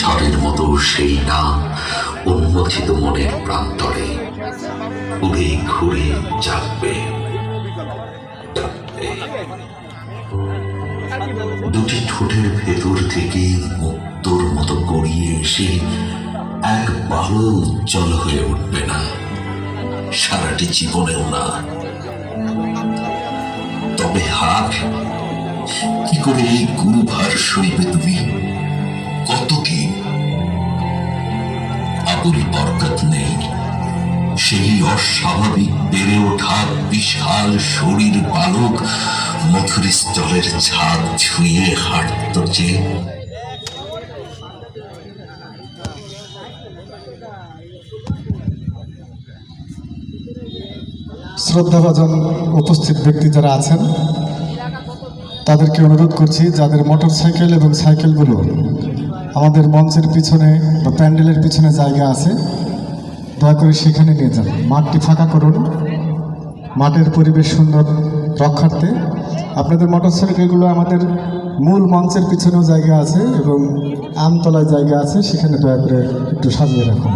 ঝড়ের মতো সেই নাম উন্মোচিত মনের প্রান্তরে উড়ে ঘুরে যাবে। দুটি ঠোঁটের ভেতর থেকে মুক্তোর মতো গড়িয়ে এসে একবারও উজ্জ্বল হয়ে উঠবে না, সারাটি জীবনেও না। তবে হাত কি করে এই গুরুভার সইবে তুমি? কতদিন? আবুল বরকত নেই, সেই অস্বাভাবিক বেড়ে ওঠা বিশাল শরীর বালক মধুর স্থলের ছাদ ছুঁয়ে হাঁটত যে। শ্রদ্ধাভাজন উপস্থিত ব্যক্তি যারা আছেন তাদেরকে অনুরোধ করছি, যাদের মোটরসাইকেল এবং সাইকেলগুলো আমাদের মঞ্চের পিছনে বা প্যান্ডেলের পিছনে জায়গা আছে, দয়া করে সেখানে নিয়ে যান। মাঠটি ফাঁকা করুন, মাঠের পরিবেশ সুন্দর রক্ষার্থে। আপনাদের মোটরসাইকেলগুলো আমাদের মূল মঞ্চের পিছনেও জায়গা আছে এবং আমতলায় জায়গা আছে, সেখানে দয়া করে একটু সাজিয়ে রাখুন।